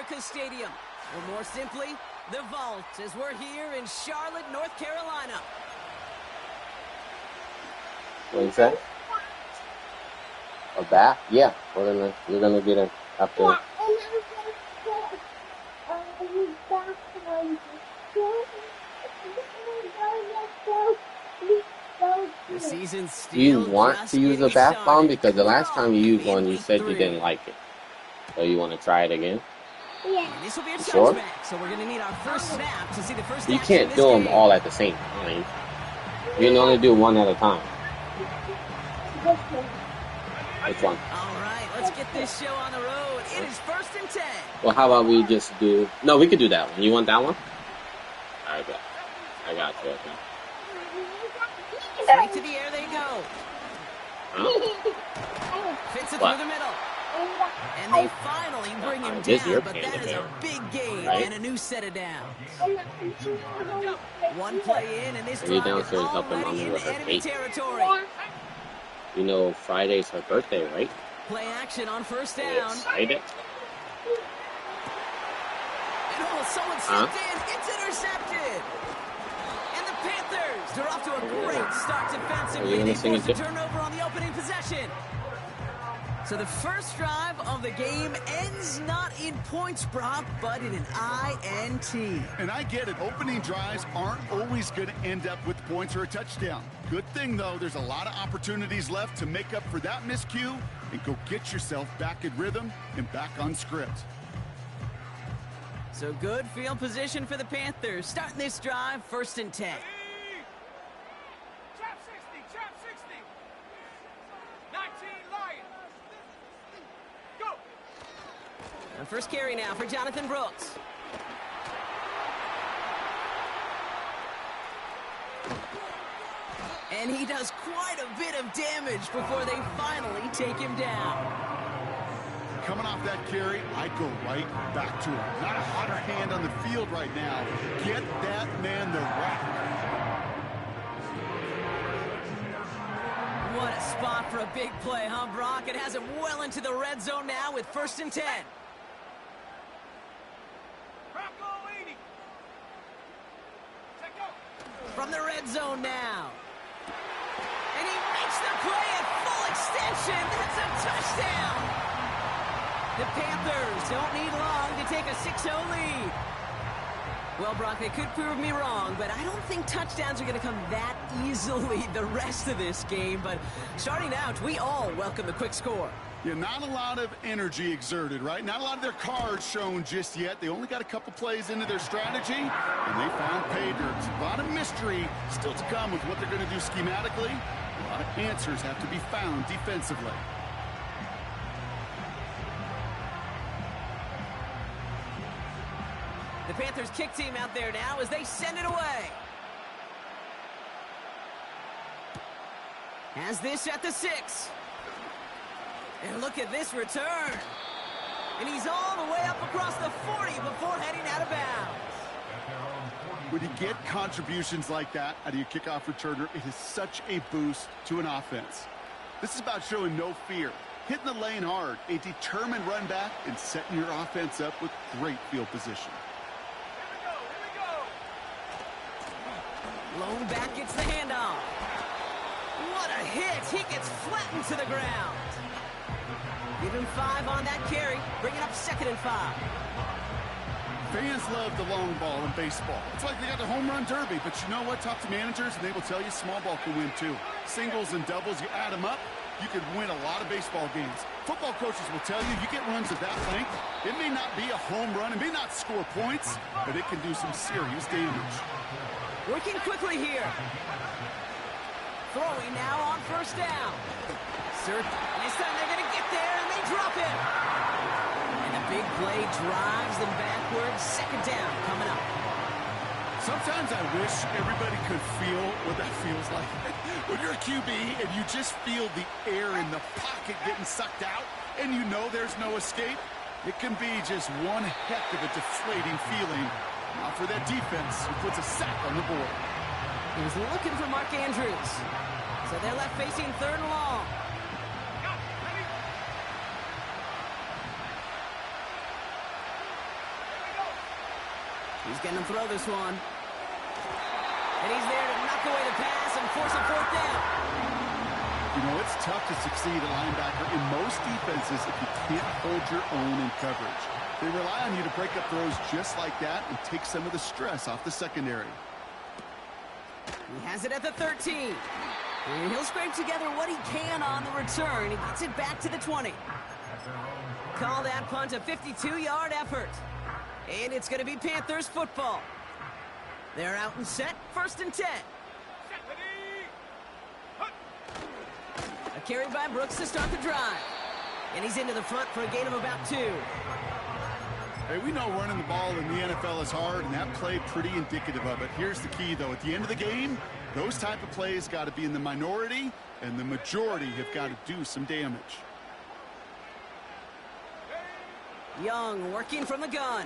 America's Stadium, or more simply, the Vault, as we're here in Charlotte, North Carolina. What do you say? A bat? Yeah, you're gonna get it after. The season's still Do you want to use a bath bomb? Because the last time you used one, you said you didn't like it. So you want to try it again? Yeah. This will be a sure? Match, so we're going to need our first snap to see the first. You can't do them all at the same time. You can only do one at a time. Which one? All right, let's get this show on the road. It is 1st and 10. Well, how about we just do... No, we could do that one. You want that one? All right, I got you. Okay. Straight to the air they go. Huh? Fits it through the middle. And they finally bring him down, but that is a big gain and a new set of downs. One play in, and this drive is already in enemy territory. You know Friday's her birthday, right? Play action on first down. Excited? And someone stepped in. It's intercepted. And the Panthers, they're off to a great start defensively. They force a turnover on the opening possession. So the first drive of the game ends not in points, Brock, but in an INT. And I get it. Opening drives aren't always going to end up with points or a touchdown. Good thing, though, there's a lot of opportunities left to make up for that miscue and go get yourself back in rhythm and back on script. So good field position for the Panthers. Starting this drive, 1st and 10. And first carry now for Jonathan Brooks. And he does quite a bit of damage before they finally take him down. Coming off that carry, I go right back to him. Not a hotter hand on the field right now. Get that man the rock. What a spot for a big play, huh, Brock? It has him well into the red zone now with 1st and 10. From the red zone now. And he makes the play at full extension. That's a touchdown. The Panthers don't need long to take a 6-0 lead. Well, Brock, they could prove me wrong, but I don't think touchdowns are going to come that easily the rest of this game. But starting out, we all welcome the quick score. Yeah, not a lot of energy exerted, right? Not a lot of their cards shown just yet. They only got a couple plays into their strategy, and they found pay dirt. A lot of mystery still to come with what they're going to do schematically. A lot of answers have to be found defensively. The Panthers kick team out there now as they send it away. Has this at the 6. And look at this return. And he's all the way up across the 40 before heading out of bounds. When you get contributions like that out of your kickoff returner, it is such a boost to an offense. This is about showing no fear, hitting the lane hard, a determined run back, and setting your offense up with great field position. Lone back gets the handoff. What a hit. He gets flattened to the ground. Give him 5 on that carry. Bring it up 2nd and 5. Fans love the long ball in baseball. It's like they got the home run derby, but you know what? Talk to managers, and they will tell you small ball can win too. Singles and doubles, you add them up, you could win a lot of baseball games. Football coaches will tell you, you get runs of that length, it may not be a home run, it may not score points, but it can do some serious damage. Working quickly here. Throwing now on 1st down. This time they're going to get there, and they drop it. And a big play drives them backwards. 2nd down coming up. Sometimes I wish everybody could feel what that feels like. When you're a QB and you just feel the air in the pocket getting sucked out, and you know there's no escape, it can be just one heck of a deflating feeling. For that defense, who puts a sack on the board. He was looking for Mark Andrews. So they're left facing 3rd and long. He's going to throw this one. And he's there to knock away the pass and force a fourth down. You know, it's tough to succeed at linebacker in most defenses if you can't hold your own in coverage. They rely on you to break up throws just like that and take some of the stress off the secondary. He has it at the 13. And he'll scrape together what he can on the return. He gets it back to the 20. Call that punt a 52-yard effort. And it's going to be Panthers football. They're out and set, 1st and 10. A carry by Brooks to start the drive. And he's into the front for a gain of about 2. Hey, we know running the ball in the NFL is hard, and that play pretty indicative of it. Here's the key, though. At the end of the game, those type of plays got to be in the minority, and the majority have got to do some damage. Young working from the gun.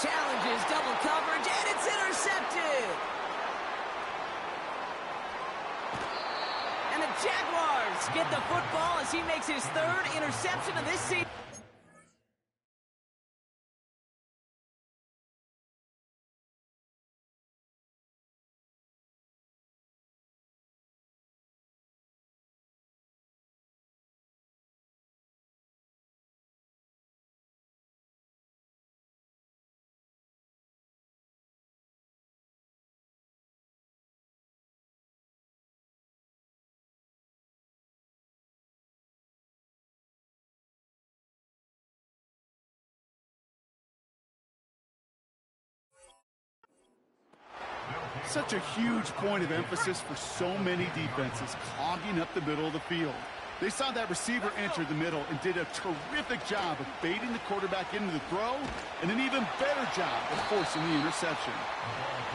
Challenges double coverage, and it's intercepted. And the Jaguars get the football as he makes his 3rd interception of this season. Such a huge point of emphasis for so many defenses, clogging up the middle of the field. They saw that receiver enter the middle and did a terrific job of baiting the quarterback into the throw, and an even better job of forcing the interception.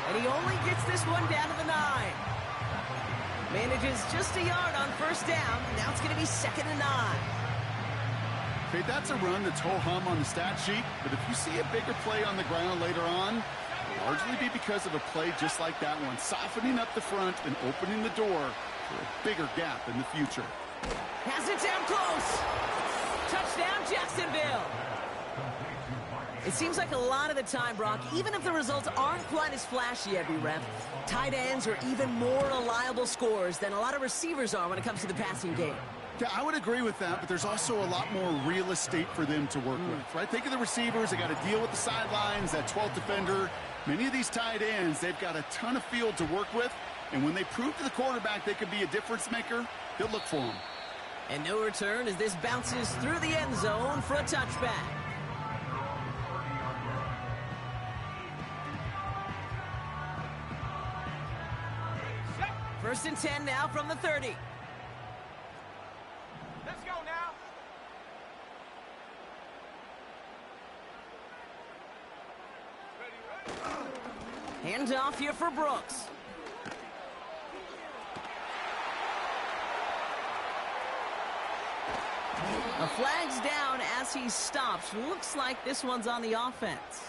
And he only gets this one down to the 9. Manages just a yard on 1st down. Now it's going to be 2nd and 9. Okay, that's a run that's ho-hum on the stat sheet, but if you see a bigger play on the ground later on, it'll largely be because of a play just like that one, softening up the front and opening the door for a bigger gap in the future. Has it down close. Touchdown, Jacksonville. It seems like a lot of the time, Brock, even if the results aren't quite as flashy every rep, tight ends are even more reliable scorers than a lot of receivers are when it comes to the passing game. Yeah, I would agree with that, but there's also a lot more real estate for them to work with, right? Think of the receivers. They got to deal with the sidelines, that 12th defender. Many of these tight ends, they've got a ton of field to work with, and when they prove to the quarterback they could be a difference maker, they'll look for them. And no return as this bounces through the end zone for a touchback. First and 10 now from the 30. Let's go now. Hand off here for Brooks. A flag's down as he stops. Looks like this one's on the offense.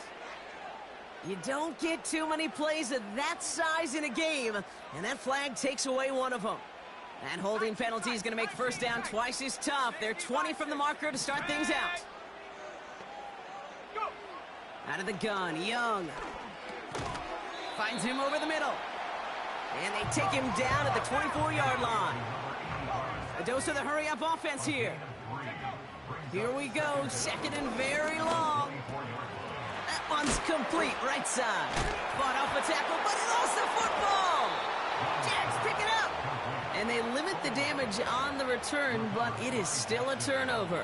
You don't get too many plays of that size in a game, and that flag takes away one of them. That holding penalty is going to make 1st down twice as tough. They're 20 from the marker to start things out. Out of the gun, Young. Finds him over the middle. And they take him down at the 24-yard line. A dose of the hurry-up offense here. Here we go, 2nd and very long. That one's complete, right side. Fought off a tackle, but he lost the football. Jags pick it up. And they limit the damage on the return, but it is still a turnover.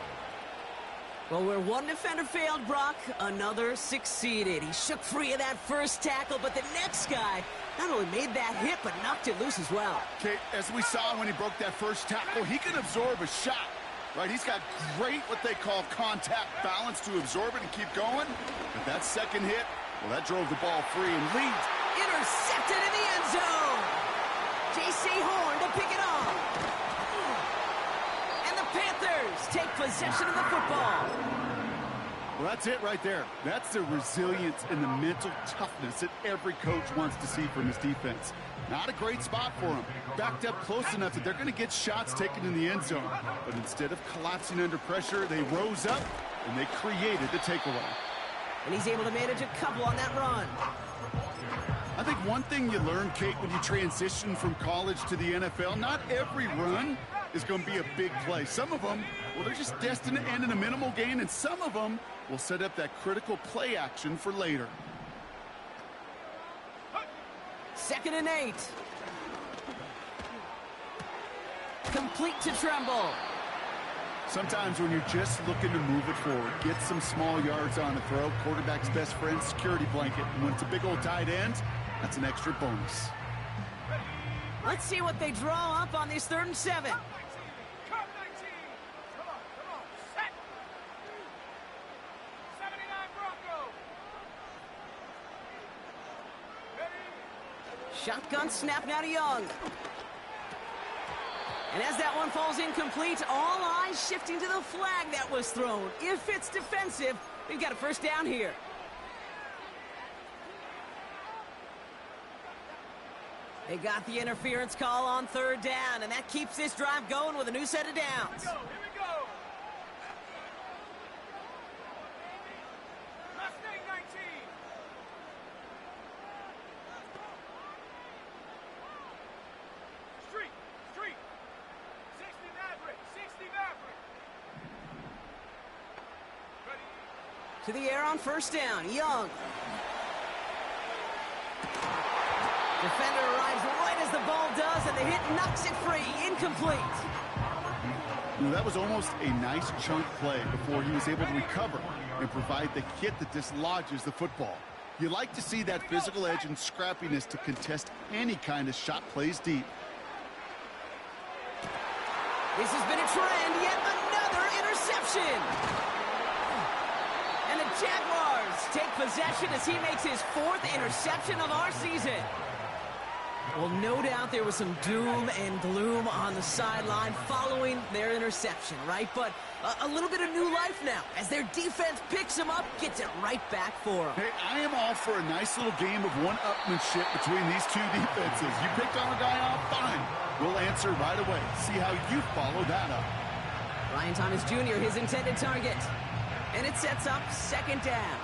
Well, where one defender failed, Brock, another succeeded. He shook free of that first tackle, but the next guy not only made that hit, but knocked it loose as well. Okay, as we saw when he broke that first tackle, he can absorb a shot, right? He's got great, what they call contact balance to absorb it and keep going. But that second hit, well, that drove the ball free and leads. Intercepted in the end zone. J.C. Horn to pick it off. And the Panthers take possession of the football. Well, that's it right there. That's the resilience and the mental toughness that every coach wants to see from his defense. Not a great spot for him. Backed up close enough that they're going to get shots taken in the end zone. But instead of collapsing under pressure, they rose up and they created the takeaway. And he's able to manage a couple on that run. I think one thing you learn, Kate, when you transition from college to the NFL, not every run is going to be a big play. Some of them, well, they're just destined to end in a minimal gain, and some of them will set up that critical play action for later. 2nd and 8. Complete to Tremble. Sometimes when you're just looking to move it forward, get some small yards on a throw, quarterback's best friend, security blanket. And when it's a big old tight end, that's an extra bonus. Let's see what they draw up on this 3rd and 7. Shotgun snap now to Young. And as that one falls incomplete, all eyes shifting to the flag that was thrown. If it's defensive, we've got a 1st down here. They got the interference call on 3rd down, and that keeps this drive going with a new set of downs. Here we go. Mustang 19. Street. 60 Maverick. Ready. To the air on 1st down, Young. Defender arrives right as the ball does, and the hit knocks it free. Incomplete. That was almost a nice chunk play before he was able to recover and provide the hit that dislodges the football. You like to see that physical edge and scrappiness to contest any kind of shot plays deep. This has been a trend, yet another interception. And the Jaguars take possession as he makes his 4th interception of our season. Well, no doubt there was some doom and gloom on the sideline following their interception, right? But a little bit of new life now as their defense picks him up, gets it right back for him. Hey, I am all for a nice little game of one-upmanship between these two defenses. You picked on a guy off, fine. We'll answer right away. See how you follow that up. Ryan Thomas Jr., his intended target. And it sets up 2nd down.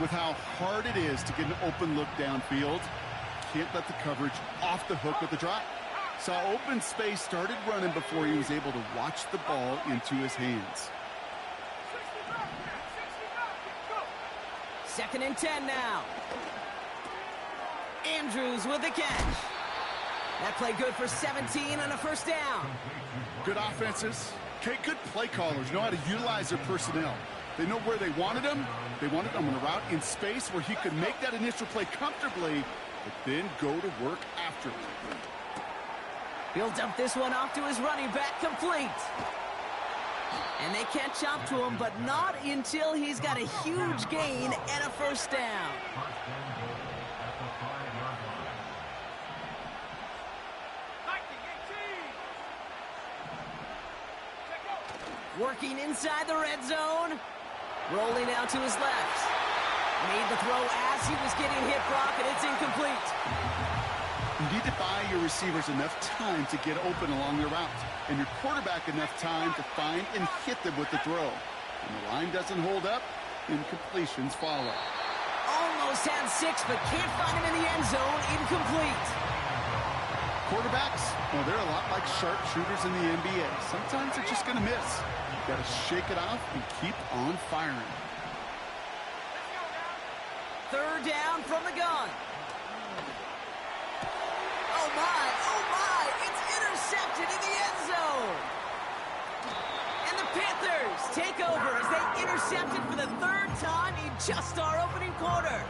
With how hard it is to get an open look downfield, can't let the coverage off the hook with the drop. Saw open space, started running before he was able to watch the ball into his hands. 2nd and 10 now. Andrews with the catch. That play good for 17 and a 1st down. Good offenses. Okay, good play callers know how to utilize their personnel. They know where they wanted him. They wanted him on a route in space where he could make that initial play comfortably, but then go to work after it. He'll dump this one off to his running back, complete. And they catch up to him, but not until he's got a huge gain and a 1st down. Working inside the red zone. Rolling out to his left. Made the throw as he was getting hit, Brock, and it's incomplete. You need to buy your receivers enough time to get open along their route, and your quarterback enough time to find and hit them with the throw. When the line doesn't hold up, incompletions follow. Almost had 6, but can't find him in the end zone. Incomplete. Quarterbacks, well, they're a lot like sharpshooters in the NBA. Sometimes they're just going to miss. You've got to shake it off and keep on firing. 3rd down from the gun. Oh my, it's intercepted in the end zone. And the Panthers take over as they intercepted for the 3rd time in just our opening quarter.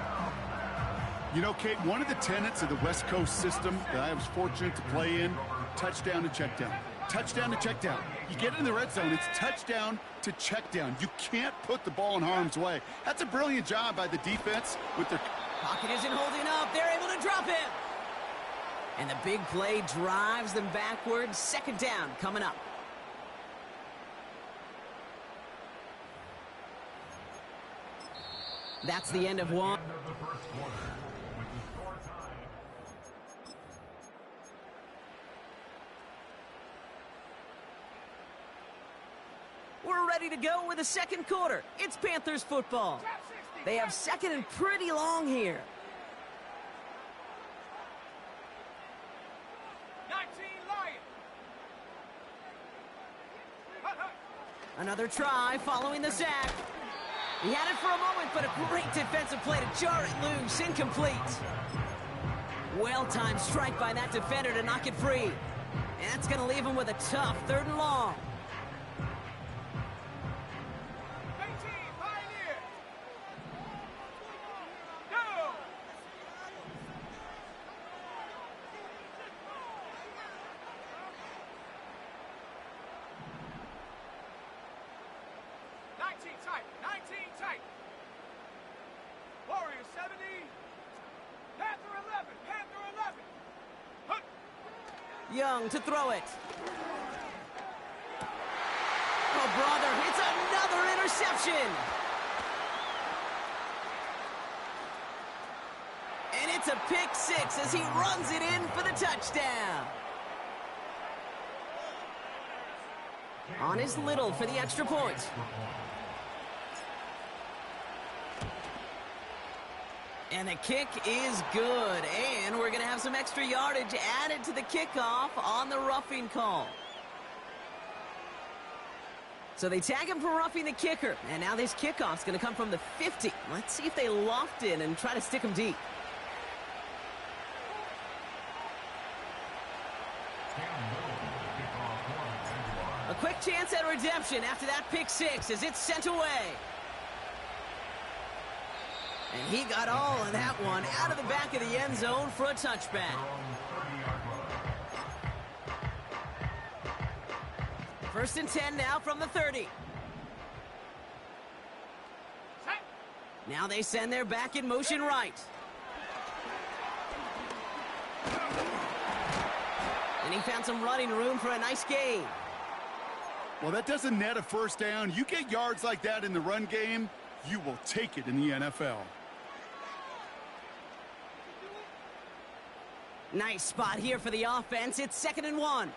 You know, Kate, one of the tenets of the West Coast system that I was fortunate to play in, touchdown to check down. Touchdown to check down. You get in the red zone, it's touchdown to check down. You can't put the ball in harm's way. That's a brilliant job by the defense with their... Pocket isn't holding up. They're able to drop him. And the big play drives them backwards. 2nd down coming up. That's the end of one. We're ready ready to go with the second quarter. It's Panthers football. They have second and pretty long here. 19 Lions. Another try following the sack. He had it for a moment, but a great defensive play to jar it loose. Incomplete. Well-timed strike by that defender to knock it free. And that's going to leave him with a tough 3rd and long. 18 Pioneers. Go. 19 tight. 19 tight. Warriors 70. Panther 11. Panther 11. Hunt. Young to throw it. Oh, brother, it's another interception. And it's a pick 6 as he runs it in for the touchdown. On his Little for the extra point. And the kick is good. And we're going to have some extra yardage added to the kickoff on the roughing call. So they tag him for roughing the kicker. And now this kickoff's going to come from the 50. Let's see if they loft in and try to stick him deep. A quick chance at redemption after that pick 6 as it's sent away. And he got all of that one out of the back of the end zone for a touchback. First and 10 now from the 30. Set. Now they send their back in motion right. And he found some running room for a nice gain. Well, that doesn't net a first down. You get yards like that in the run game, you will take it in the NFL. Nice spot here for the offense. It's 2nd and 1.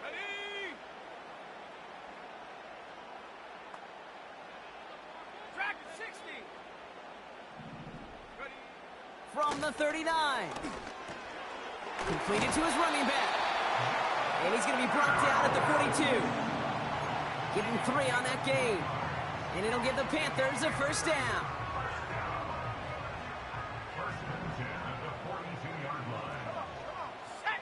Ready. Track 60. Ready. From the 39. Completed to his running back. And he's going to be brought down at the 42. Give him 3 on that game. And it'll give the Panthers a first down. Set.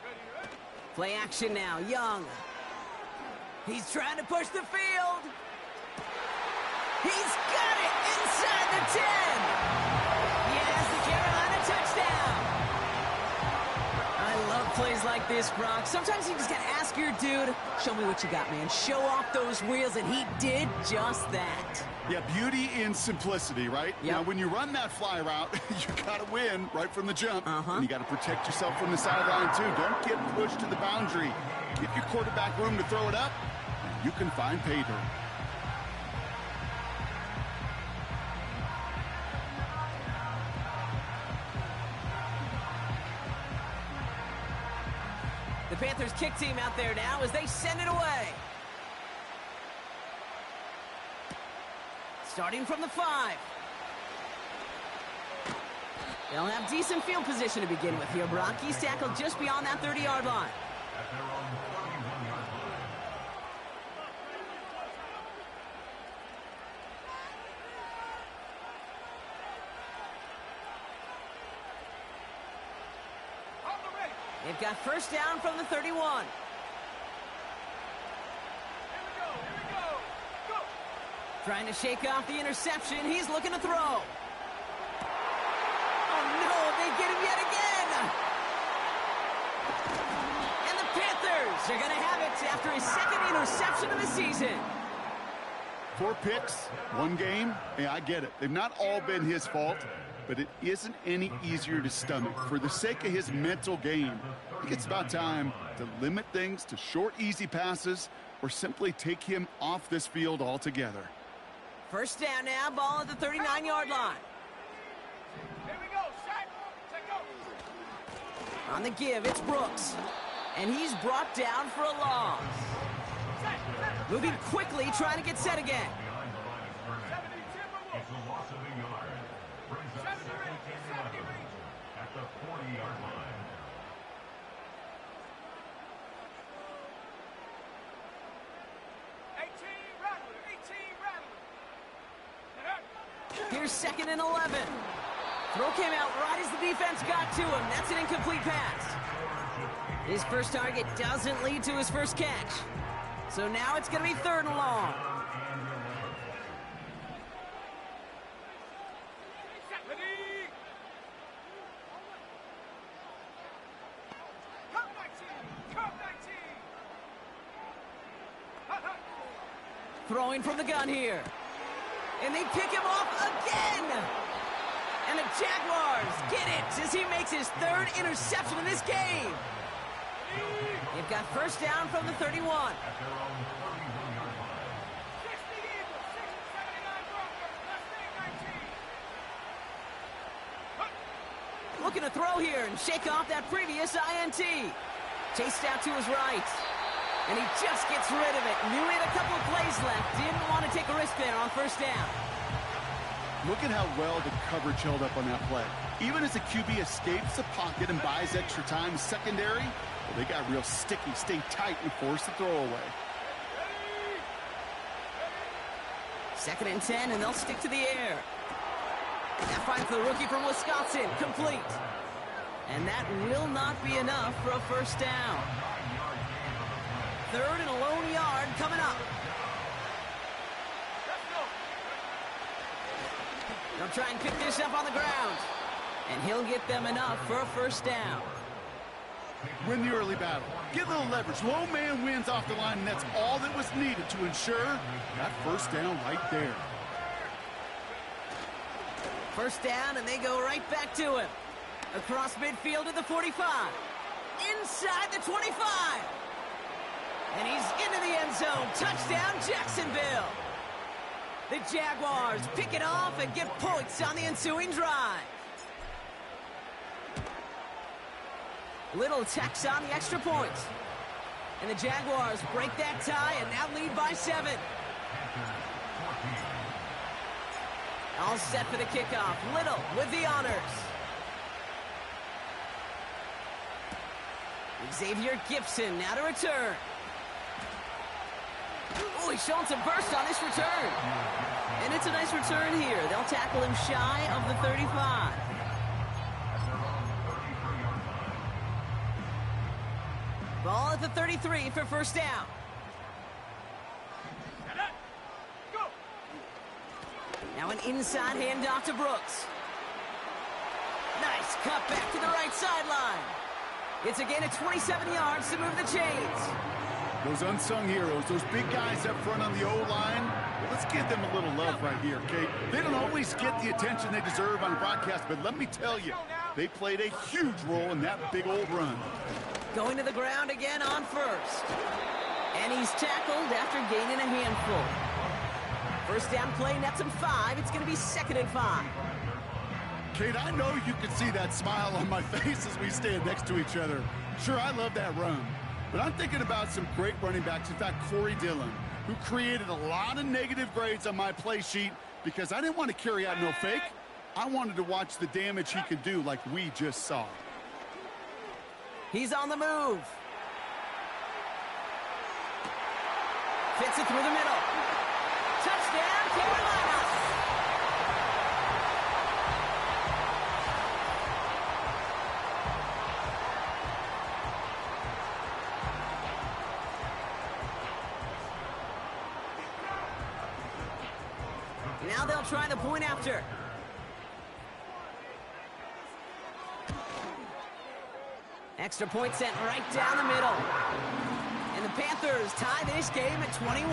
Ready, ready. Play action now. Young. He's trying to push the field. He's got it inside the 10. Yes, the Carolina touchdown. I love plays like this, Brock. Sometimes you just got to ask your dude, show me what you got, man. Show off those wheels, and he did just that. Yeah, beauty in simplicity, right? Yep. Now, when you run that fly route, you got to win right from the jump. And you got to protect yourself from the sideline, too. Don't get pushed to the boundary. Give your quarterback room to throw it up, and you can find pay dirt. The Panthers kick team out there now as they send it away. Starting from the 5. They'll have decent field position to begin with here, Brock. He's tackled just beyond that 30-yard line. They've got first down from the 31. Here we go. Go. Trying to shake off the interception. He's looking to throw. Oh, no, they get him yet again. And the Panthers are going to have it after his 2nd interception of the season. 4 picks, 1 game. Yeah, I get it. They've not all been his fault, but it isn't any easier to stomach. For the sake of his mental game, I think it's about time to limit things to short, easy passes or simply take him off this field altogether. First down now, ball at the 39-yard line. Here we go. Set. Go. On the give, it's Brooks. And he's brought down for a loss. Moving quickly, trying to get set again. It's a loss of a yard. Brings up second and 11 at the 40-yard line. Here's second and 11. Throw came out right as the defense got to him. That's an incomplete pass. His first target doesn't lead to his first catch. So now it's going to be third and long. Throwing from the gun here. And they pick him off again. And the Jaguars get it as he makes his third interception in this game. They've got first down from the 31. Looking to throw here and shake off that previous INT. Chased out to his right. And he just gets rid of it. Knew he had a couple of plays left. Didn't want to take a risk there on first down. Look at how well the coverage held up on that play. Even as the QB escapes the pocket and buys extra time secondary, well, they got real sticky, stay tight, and force the throw away. Second and 10, and they'll stick to the air. That finds the rookie from Wisconsin, complete. And that will not be enough for a first down. Third and a lone yard coming up. They'll try and pick this up on the ground. And he'll get them enough for a first down. Win the early battle. Get a little leverage. Low man wins off the line, and that's all that was needed to ensure that first down right there. First down, and they go right back to him. Across midfield to the 45. Inside the 25. And he's into the end zone. Touchdown, Jacksonville. The Jaguars pick it off and get points on the ensuing drive. Little tax on the extra point. And the Jaguars break that tie and now lead by 7. All set for the kickoff. Little with the honors. Xavier Gibson now to return. Oh, he's showing some burst on this return. And it's a nice return here. They'll tackle him shy of the 35. Ball at the 33 for first down. Now an inside handoff to Brooks. Nice cut back to the right sideline. It's a gain of 27 yards to move the chains. Those unsung heroes, those big guys up front on the O-line, well, let's give them a little love right here, okay? They don't always get the attention they deserve on broadcast, but let me tell you, they played a huge role in that big old run. Going to the ground again on first. And he's tackled after gaining a handful. First down play nets him 5. It's going to be second and 5. Kate, I know you can see that smile on my face as we stand next to each other. Sure, I love that run. But I'm thinking about some great running backs. In fact, Corey Dillon, who created a lot of negative grades on my play sheet because I didn't want to carry out no fake. I wanted to watch the damage he could do like we just saw. He's on the move. Fits it through the middle. Touchdown, Carolina. Now they'll try the point after. Extra point sent right down the middle. And the Panthers tie this game at 21.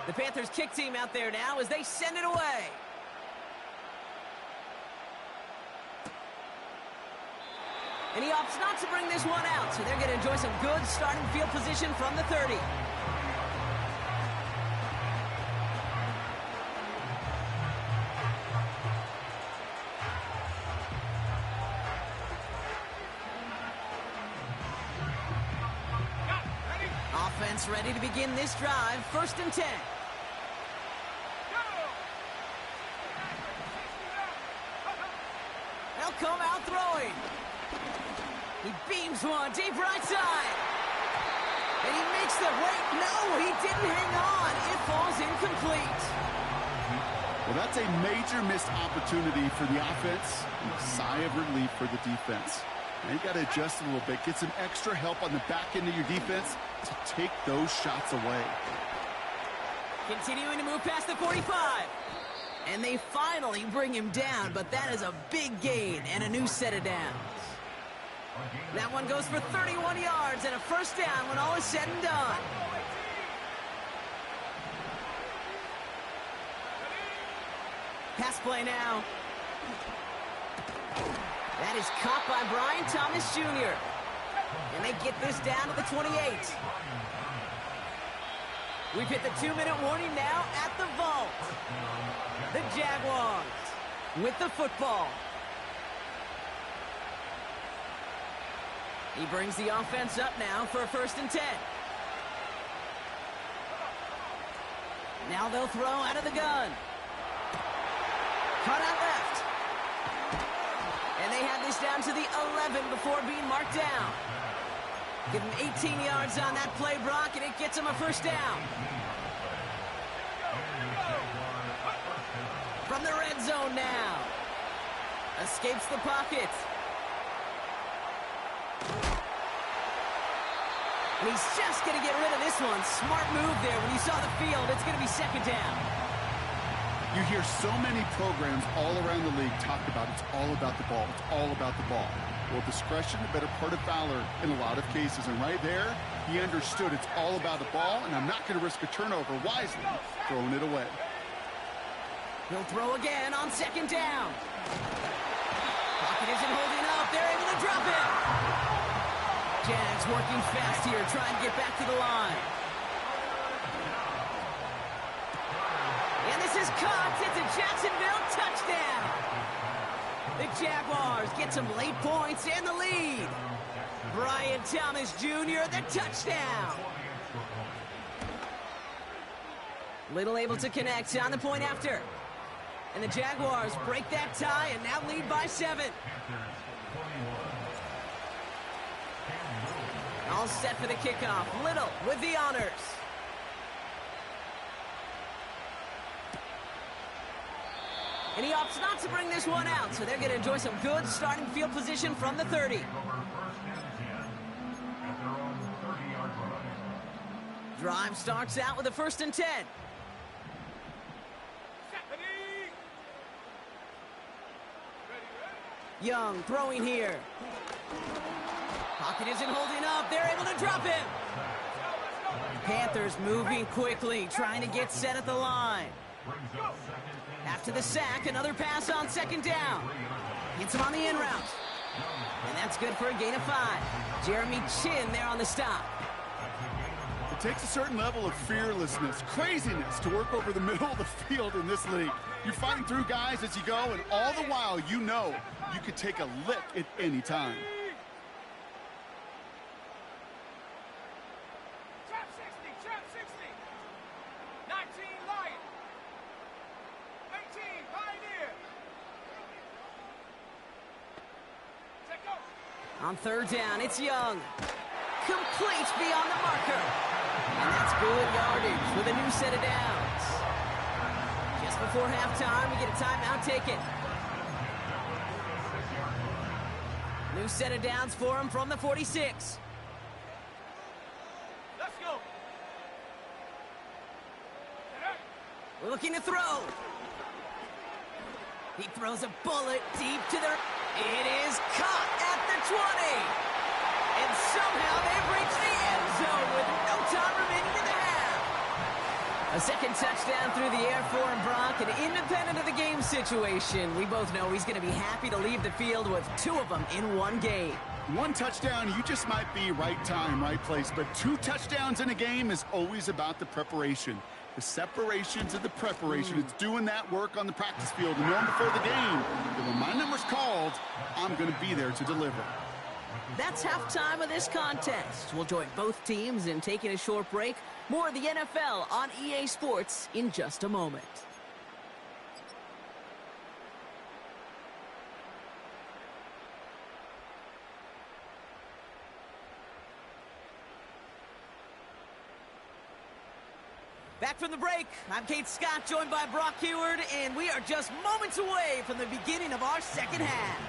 The The Panthers kick team out there now as they send it away. And he opts not to bring this one out, so they're going to enjoy some good starting field position from the 30. Offense ready to begin this drive. 1st and 10. They'll come out throwing. He beams one deep right side. And he makes the wait. No, he didn't hang on. It falls incomplete. Well, that's a major missed opportunity for the offense and a sigh of relief for the defense. Now you got to adjust a little bit, get some extra help on the back end of your defense to take those shots away. Continuing to move past the 45. And they finally bring him down, but that is a big gain and a new set of downs. That one goes for 31 yards and a 1st down when all is said and done. Pass play now. That is caught by Brian Thomas Jr. And they get this down to the 28. We've hit the 2-minute warning now at the vault. The Jaguars with the football. He brings the offense up now for a 1st and 10. Now they'll throw out of the gun. Cut out left. And they have this down to the 11 before being marked down. Give him 18 yards on that play, Brock, and it gets him a 1st down. From the red zone now. Escapes the pocket. And he's just going to get rid of this one. Smart move there. When you saw the field, it's going to be 2nd down. You hear so many programs all around the league talk about it's all about the ball. It's all about the ball. Well, discretion, the better part of valor in a lot of cases. And right there, he understood it's all about the ball, and I'm not going to risk a turnover wisely, throwing it away. He'll throw again on 2nd down. Pocket isn't holding up. They're able to drop it. Jags working fast here, trying to get back to the line. And this is caught. It's a Jacksonville touchdown. The Jaguars get some late points and the lead. Brian Thomas Jr., the touchdown. Little able to connect on the point after. And the Jaguars break that tie and now lead by 7. All set for the kickoff. Little with the honors. And he opts not to bring this one out, so they're going to enjoy some good starting field position from the 30. Drive starts out with a 1st and 10. Young throwing here. Pocket isn't holding up. They're able to drop him. Panthers moving quickly, trying to get set at the line. After the sack, another pass on 2nd down. Gets him on the in route. And that's good for a gain of 5. Jeremy Chin there on the stop. It takes a certain level of fearlessness, craziness to work over the middle of the field in this league. You're fighting through guys as you go, and all the while you know you could take a lick at any time. Trap 60. 19 Lion. 18 Pioneer. Take go. On 3rd down, it's Young. Complete beyond the marker. And that's good yardage with a new set of downs. Just before halftime, we get a timeout taken. New set of downs for him from the 46. Let's go. Looking to throw. He throws a bullet deep to their... It is caught at the 20. And somehow they've reached the end zone with no time remaining in the half. A second touchdown through the air for him, Brock, and independent of the game situation, we both know he's going to be happy to leave the field with 2 of them in one game. 1 touchdown, you just might be right time, right place. But 2 touchdowns in a game is always about the preparation. The separation to the preparation. It's doing that work on the practice field and knowing before the game that when my number's called, I'm going to be there to deliver. That's halftime of this contest. We'll join both teams in taking a short break. More of the NFL on EA Sports in just a moment. Back from the break, I'm Kate Scott, joined by Brock Heward, and we are just moments away from the beginning of our second half.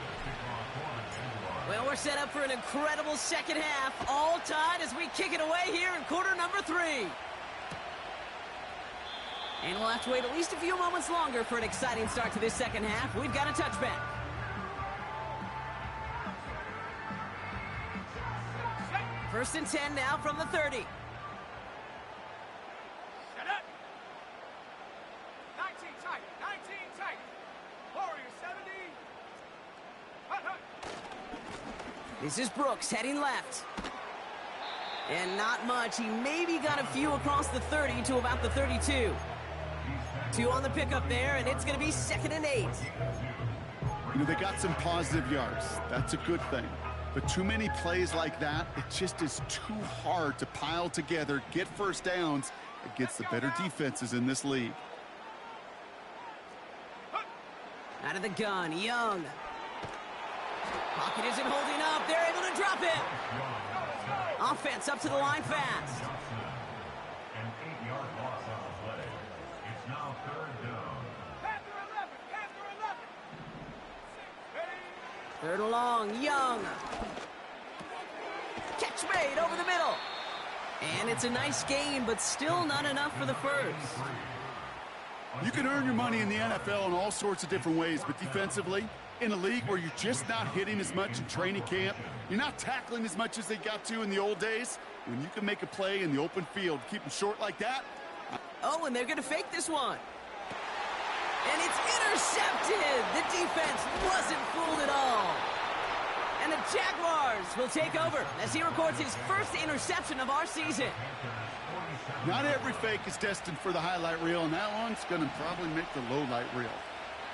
Well, we're set up for an incredible second half, all tied as we kick it away here in quarter number 3. And we'll have to wait at least a few moments longer for an exciting start to this second half. We've got a touchback. First and 10 now from the 30. This is Brooks heading left. And not much. He maybe got a few across the 30 to about the 32. 2 on the pickup there, and it's going to be 2nd and 8. You know, they got some positive yards. That's a good thing. But too many plays like that, it just is too hard to pile together, get first downs against the better defenses in this league. Out of the gun, Young. Pocket isn't holding up. They're able to drop it. Offense up to the line fast. An 8-yard loss on the play. It's now 3rd down. Panther 11, Panther 11. 3rd and long, Young. Catch made over the middle. And it's a nice gain, but still not enough for the first. You can earn your money in the NFL in all sorts of different ways, but defensively, in a league where you're just not hitting as much in training camp, you're not tackling as much as they got to in the old days, when you can make a play in the open field, keep them short like that. Oh, and they're going to fake this one. And it's intercepted. The defense wasn't fooled at all. And the Jaguars will take over as he records his first interception of our season. Not every fake is destined for the highlight reel, and that one's going to probably make the low light reel.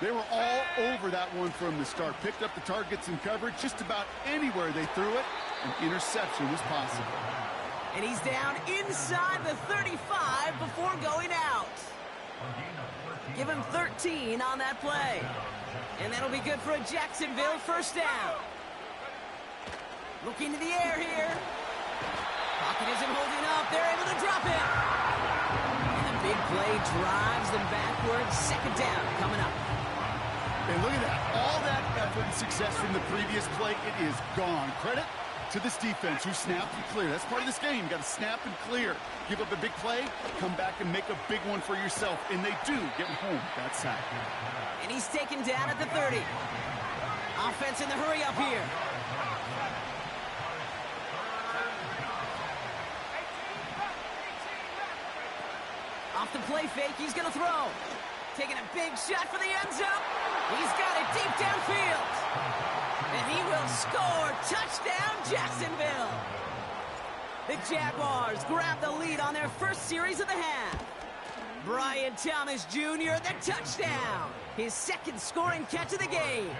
They were all over that one from the start. Picked up the targets in coverage just about anywhere they threw it. An interception was possible. And he's down inside the 35 before going out. Give him 13 on that play. And that'll be good for a Jacksonville first down. Looking to the air here. Pocket isn't holding up. They're able to drop it. And the big play drives them backwards. 2nd down coming up. And look at that. All that effort and success from the previous play, it is gone. Credit to this defense who snapped and cleared. That's part of this game. You got to snap and clear. Give up a big play, come back and make a big one for yourself. And they do get home that sack. And he's taken down at the 30. Offense in the hurry up here. Off the play fake, he's going to throw. Taking a big shot for the end zone. He's got it deep downfield. And he will score. Touchdown, Jacksonville. The Jaguars grab the lead on their first series of the half. Brian Thomas Jr., the touchdown. His 2nd scoring catch of the game.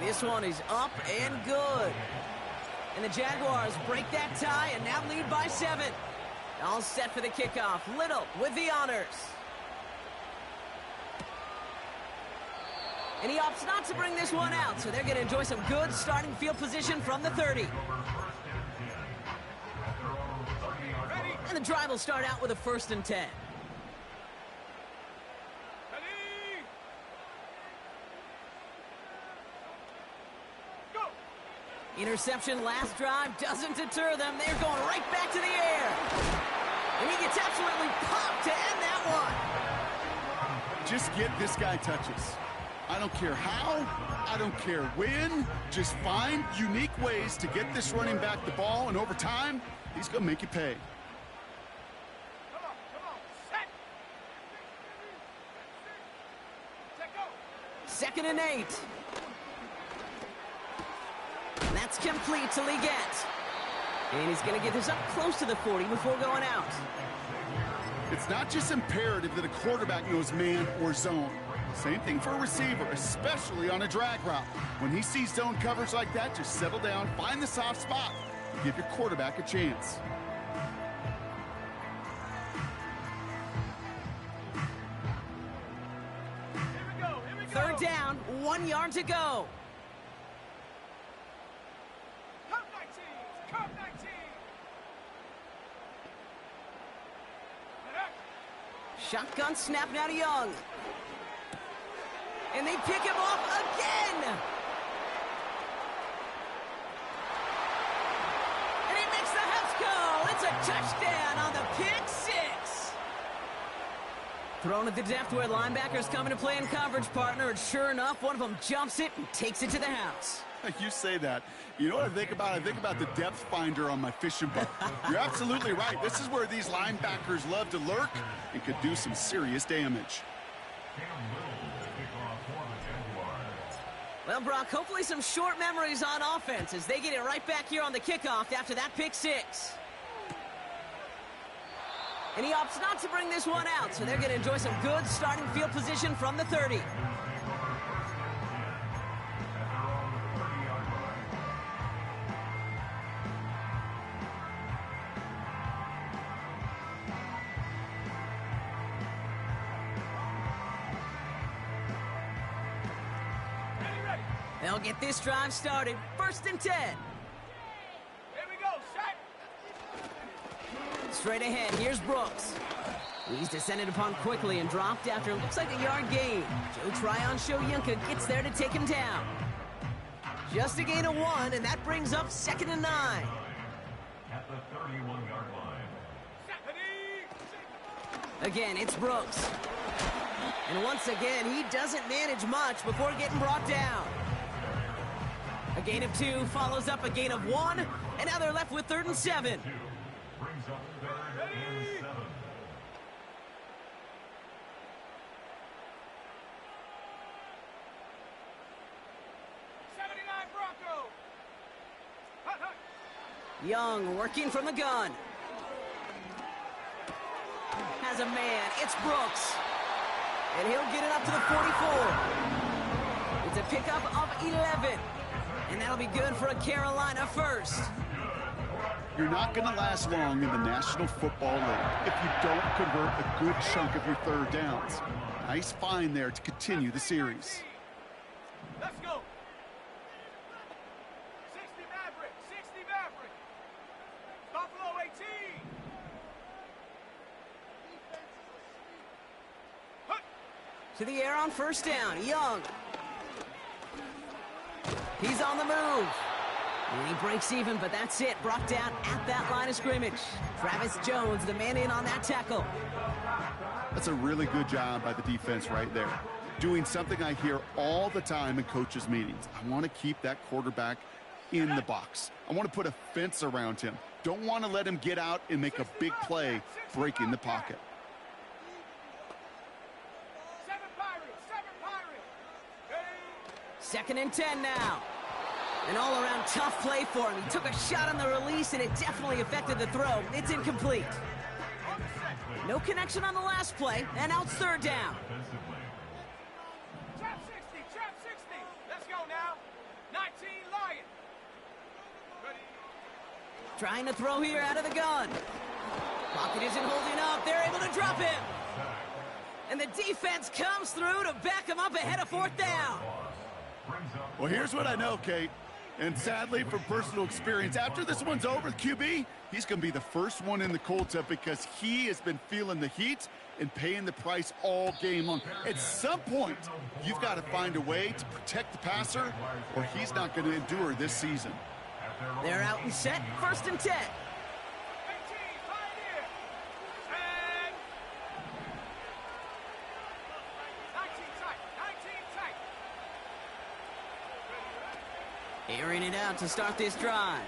This one is up and good. And the Jaguars break that tie and now lead by 7. All set for the kickoff. Little with the honors. And he opts not to bring this one out, so they're going to enjoy some good starting field position from the 30. And the drive will start out with a 1st and 10. Interception last drive doesn't deter them. They're going right back to the air. And he gets absolutely popped to end that one. Just get this guy touches. I don't care how, I don't care when. Just find unique ways to get this running back the ball, and over time, he's going to make you pay. Come on, set. 2nd and 8. And that's complete to Leggett. And he's going to get this up close to the 40 before going out. It's not just imperative that a quarterback knows man or zone. Same thing for a receiver, especially on a drag route. When he sees zone coverage like that, just settle down, find the soft spot, and give your quarterback a chance. Third down, 1 yard to go. Come 19! Come 19! Shotgun snap now to Young. And they pick him off again. And he makes the house go. It's a touchdown on the pick 6. Thrown at the depth where linebackers come into play in coverage, partner. And sure enough, one of them jumps it and takes it to the house. You say that. You know what I think about? I think about the depth finder on my fishing boat. You're absolutely right. This is where these linebackers love to lurk and could do some serious damage. Well, Brock, hopefully some short memories on offense as they get it right back here on the kickoff after that pick 6. And he opts not to bring this one out, so they're going to enjoy some good starting field position from the 30. They'll get this drive started. 1st and 10. Here we go, set! Straight ahead, here's Brooks. He's descended upon quickly and dropped after looks like a yard gain. Joe Tryon-Shoyinka gets there to take him down. Just a gain of 1, and that brings up 2nd and 9. At the 31-yard line. Again, it's Brooks. And once again, he doesn't manage much before getting brought down. A gain of 2 follows up a gain of 1, and now they're left with 3rd and 7. Brings up 3rd and 7. Young working from the gun. Has a man. It's Brooks. And he'll get it up to the 44. It's a pickup of 11. And that'll be good for a Carolina first. You're not going to last long in the National Football League if you don't convert a good chunk of your 3rd downs. Nice find there to continue the series. Let's go! 60 Maverick! 60 Maverick! Buffalo 18! To the air on 1st down. Young. He's on the move. And he breaks even, but that's it. Brought down at that line of scrimmage. Travis Jones, the man in on that tackle. That's a really good job by the defense right there. Doing something I hear all the time in coaches' meetings. I want to keep that quarterback in the box. I want to put a fence around him. Don't want to let him get out and make a big play breaking the pocket. 7 Pirates! 7 Pirates! 2nd and 10 now. An all-around tough play for him. He took a shot on the release, and it definitely affected the throw. It's incomplete. No connection on the last play, and now it's 3rd down. Trap 60! Trap 60! Let's go now! 19 Lion! Ready? Trying to throw here out of the gun. Pocket isn't holding up. They're able to drop him. And the defense comes through to back him up ahead of 4th down. Well, here's what I know, Kate. And sadly, from personal experience, after this one's over, QB, he's going to be the first one in the cold tub because he has been feeling the heat and paying the price all game long. At some point, you've got to find a way to protect the passer or he's not going to endure this season. They're out and set. 1st and 10. 18 Pioneer! And 19 tight! 19 tight! Airing it out to start this drive.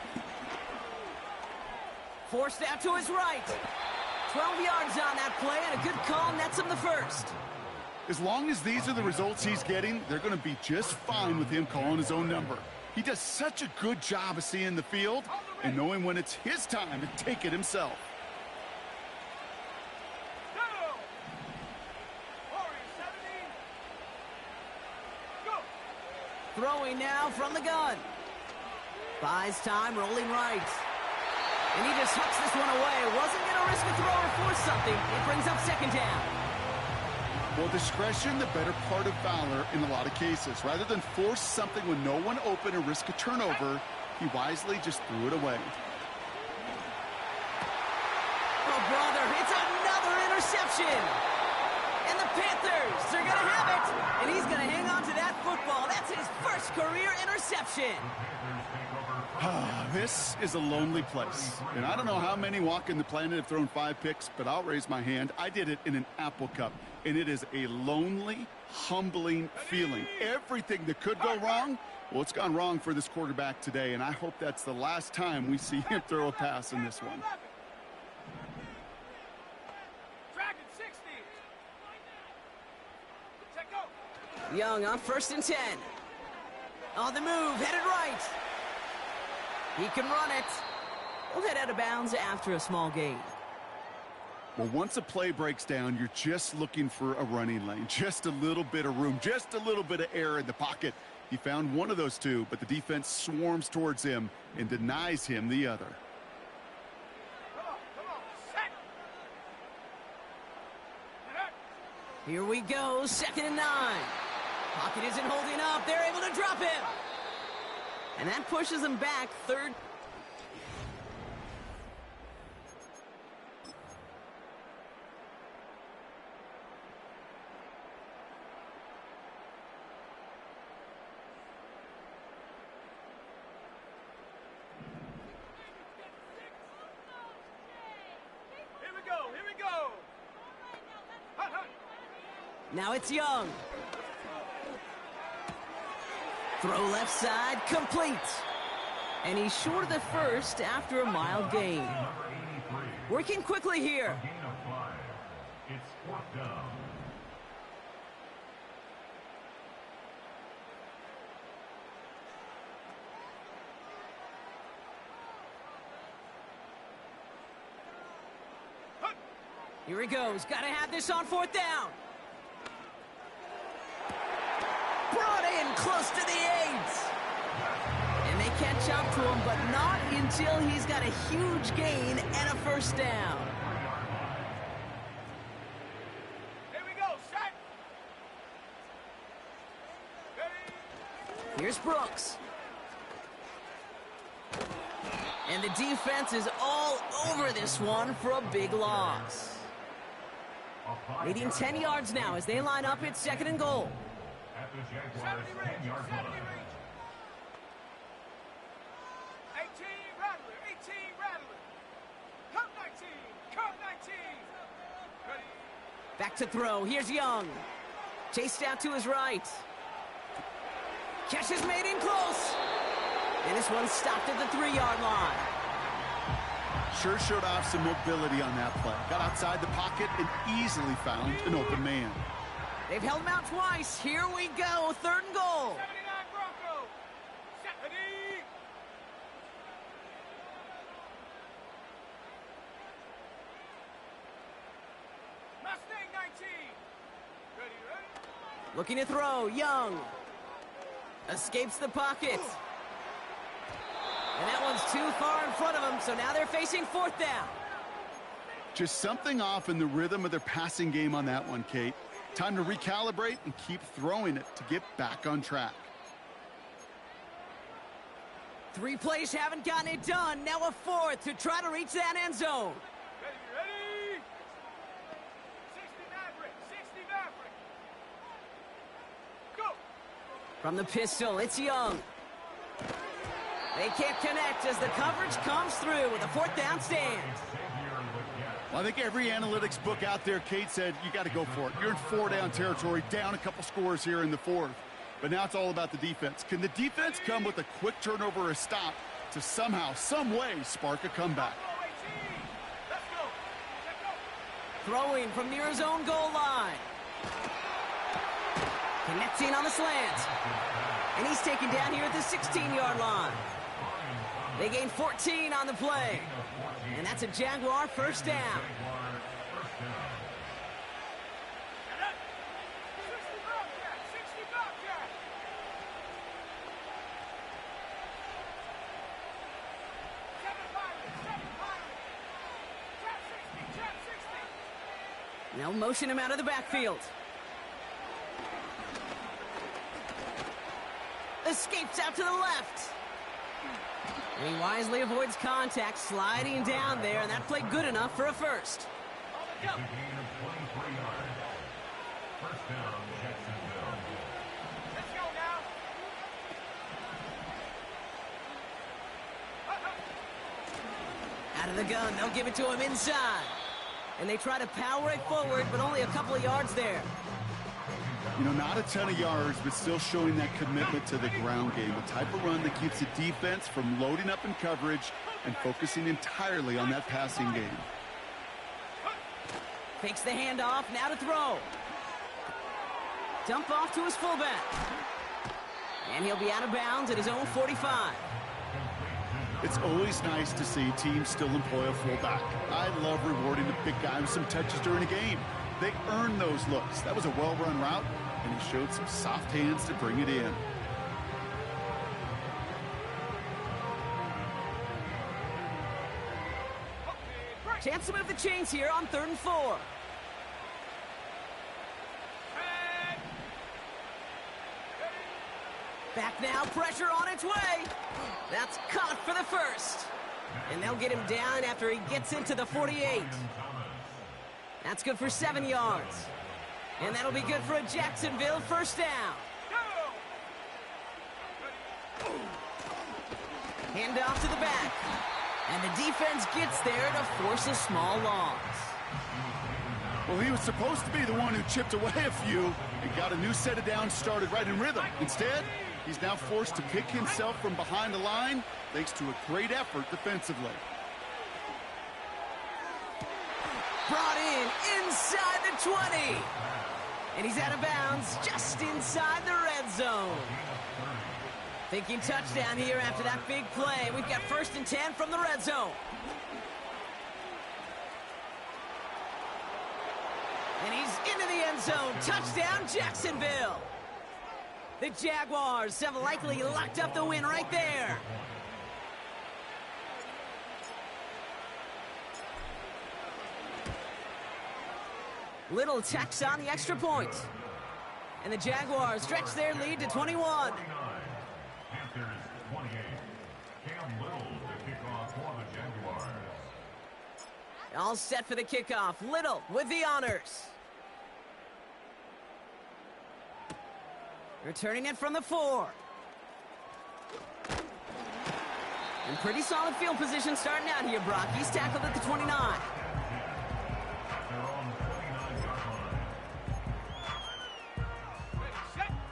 Forced out to his right. 12 yards on that play, and a good call nets him the 1st. As long as these are the results he's getting, they're going to be just fine with him calling his own number. He does such a good job of seeing the field and knowing when it's his time to take it himself. Throwing now from the gun. Buys time, rolling right. And he just hucks this one away. Wasn't going to risk a throw or force something. It brings up second down. Well, discretion, the better part of valor in a lot of cases. Rather than force something when no one open and risk a turnover, he wisely just threw it away. Oh, brother, it's another interception. And the Panthers, they're going to have it. And he's going to hang on to that football. That's his first career interception. This is a lonely place. And I don't know how many walking the planet have thrown 5 picks, but I'll raise my hand. I did it in an Apple Cup. And it is a lonely, humbling feeling. Everything that could go wrong, well, it's gone wrong for this quarterback today. And I hope that's the last time we see him throw a pass in this one. Young on 1st and 10. On the move, headed right. He can run it. He'll head out of bounds after a small gain. Well, once a play breaks down, you're just looking for a running lane. Just a little bit of room, just a little bit of air in the pocket. He found one of those two, but the defense swarms towards him and denies him the other. Here we go, 2nd and 9. Pocket isn't holding up. They're able to drop him. And that pushes him back 3rd. Here we go. Now it's Young. Throw left side, complete. And he's short of the first after a mild gain. Working quickly here. Gain of 5. It's 4th down. Here he goes. Got to have this on 4th down. Brought in close to the 8. And they catch up to him, but not until he's got a huge gain and a 1st down. Here we go, set. Ready. Here's Brooks. And the defense is all over this one for a big loss. Leading 10 yards now as they line up. It's 2nd and goal. At the Jaguars' 10-yard line. 18 Rattler. Come 19. Ready. Back to throw. Here's Young. Chased out to his right. Catch is made in close. And this one stopped at the 3-yard line. Sure showed off some mobility on that play. Got outside the pocket and easily found an open man. They've held him out twice. Here we go. 3rd and goal. 79 Broncos. Ready. Mustang 19. Ready. Looking to throw. Young. Escapes the pocket. And that one's too far in front of him, so now they're facing 4th down. Just something off in the rhythm of their passing game on that one, Kate. Time to recalibrate and keep throwing it to get back on track. 3 plays haven't gotten it done. Now a 4th to try to reach that end zone. Ready. 60 Maverick. Go. From the pistol, it's Young. They can't connect as the coverage comes through with a 4th down stand. Well, I think every analytics book out there, Kate, said you got to go for it. You're in 4-down territory, down a couple scores here in the 4th. But now it's all about the defense. Can the defense come with a quick turnover or a stop to somehow, some way, spark a comeback? Let's go. Throwing from near his own goal line. Connecting on the slant. And he's taken down here at the 16-yard line. They gain 14 on the play. And that's a Jaguar first down. Now motion him out of the backfield. Escapes out to the left. And he wisely avoids contact, sliding down there, and that played good enough for a first. It's a gain of 23 yards. First down, Jacksonville. Let's go now. Out of the gun, they'll give it to him inside. And they try to power it forward, but only a couple of yards there. You know, not a ton of yards, but still showing that commitment to the ground game. The type of run that keeps the defense from loading up in coverage and focusing entirely on that passing game. Fakes the handoff, now to throw. Dump off to his fullback. And he'll be out of bounds at his own 45. It's always nice to see teams still employ a fullback. I love rewarding the big guy with some touches during a game. They earn those looks. That was a well-run route, and he showed some soft hands to bring it in. Chance to move the chains here on 3rd and 4. Back now, pressure on its way. That's caught for the first. And they'll get him down after he gets into the 48. That's good for 7 yards. And that'll be good for a Jacksonville first down. Hand off to the back. And the defense gets there to force a small loss. Well, he was supposed to be the one who chipped away a few and got a new set of downs started right in rhythm. Instead, he's now forced to pick himself from behind the line thanks to a great effort defensively. Brought in inside the 20. And he's out of bounds just inside the red zone. Thinking touchdown here after that big play. We've got 1st and 10 from the red zone. And he's into the end zone. Touchdown, Jacksonville. The Jaguars have likely locked up the win right there. Little tacks on the extra point. And the Jaguars stretch their lead to 21. Panthers 28. Cam Little to kick off for the Jaguars. All set for the kickoff. Little with the honors. Returning it from the 4. And pretty solid field position starting out here, Brock. He's tackled at the 29. They're on 29-yard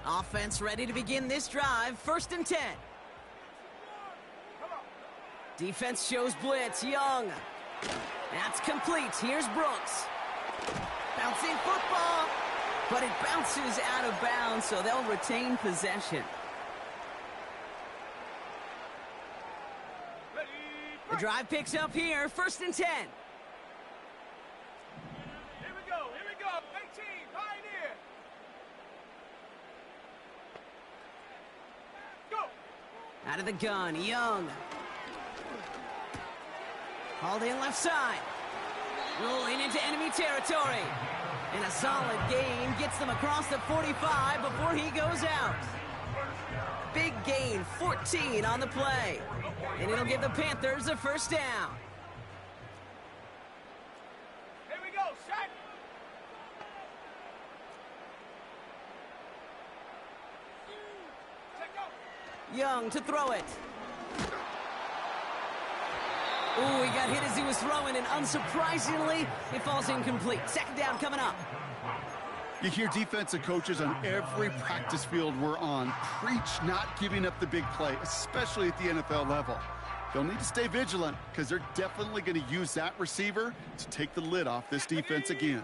line. Offense ready to begin this drive. 1st and 10. Defense shows blitz. Young. That's complete. Here's Brooks. Bouncing football. But it bounces out of bounds, so they'll retain possession. The drive picks up here. 1st and 10. Here we go. 18, Pioneer. Go. Out of the gun, Young. Hauled in left side. Rolling into enemy territory. And a solid gain gets them across the 45 before he goes out. Big gain, 14 on the play. And it'll give the Panthers a first down. Here we go. Set. Young to throw it. Ooh, he got hit as he was throwing, and unsurprisingly, it falls incomplete. 2nd down coming up. You hear defensive coaches on every practice field we're on preach not giving up the big play, especially at the NFL level. They'll need to stay vigilant because they're definitely going to use that receiver to take the lid off this defense again.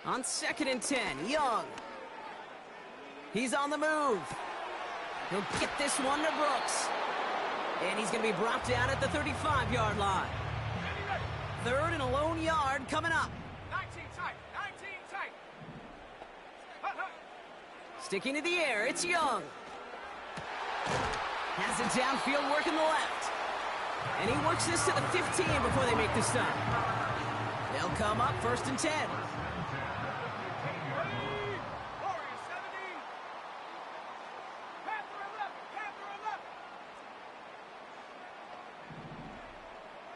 On 2nd and 10, Young. He's on the move. He'll get this one to Brooks. And he's going to be brought down at the 35-yard line. 3rd and a lone yard coming up. 19 tight. 19 tight. Sticking to the air, it's Young. Has it downfield, working the left. And he works this to the 15 before they make the stop. They'll come up 1st and 10. Warriors 70. Panther 11. Panther 11.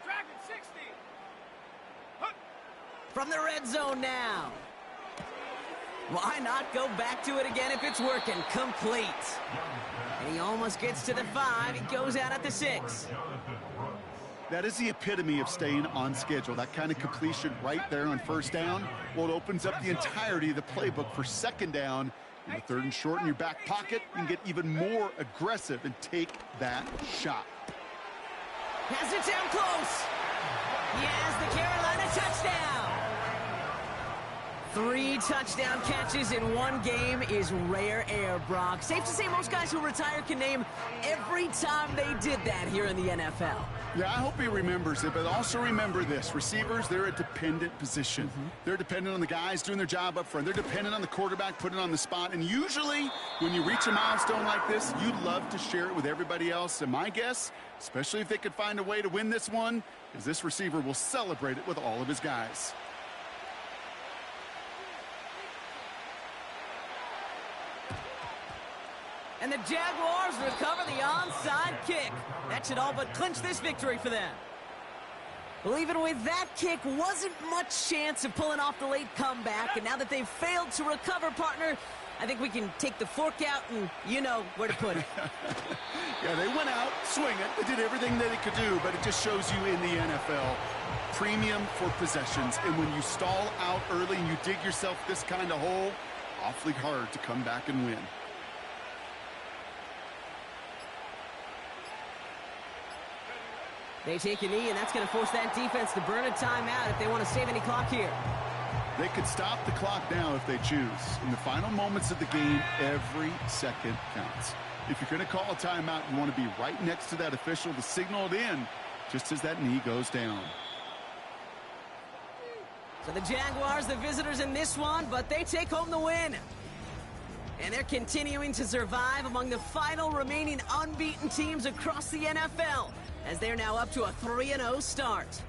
Dragon 60. From the red zone now. Why not go back to it again if it's working? Complete. And he almost gets to the 5. He goes out at the 6. That is the epitome of staying on schedule. That kind of completion right there on 1st down. Well, it opens up the entirety of the playbook for 2nd down. In the 3rd and short in your back pocket, you can get even more aggressive and take that shot. Has it down close. He has the Carolina touchdown. 3 touchdown catches in one game is rare air, Brock. Safe to say most guys who retire can name every time they did that here in the NFL. Yeah, I hope he remembers it, but also remember this. Receivers, they're a dependent position. They're dependent on the guys doing their job up front. They're dependent on the quarterback putting it on the spot. And usually, when you reach a milestone like this, you'd love to share it with everybody else. And my guess, especially if they could find a way to win this one, is this receiver will celebrate it with all of his guys. And the Jaguars recover the onside kick. That should all but clinch this victory for them. Well, even with that kick, wasn't much chance of pulling off the late comeback. And now that they've failed to recover, partner, I think we can take the fork out and you know where to put it. Yeah, they went out swinging. They did everything that they could do, but it just shows you in the NFL, premium for possessions. And when you stall out early and you dig yourself this kind of hole, awfully hard to come back and win. They take a knee, and that's going to force that defense to burn a timeout if they want to save any clock here. They could stop the clock now if they choose. In the final moments of the game, every second counts. If you're going to call a timeout, you want to be right next to that official to signal it in just as that knee goes down. So the Jaguars, the visitors in this one, but they take home the win. And they're continuing to survive among the final remaining unbeaten teams across the NFL, as they're now up to a 3-0 start.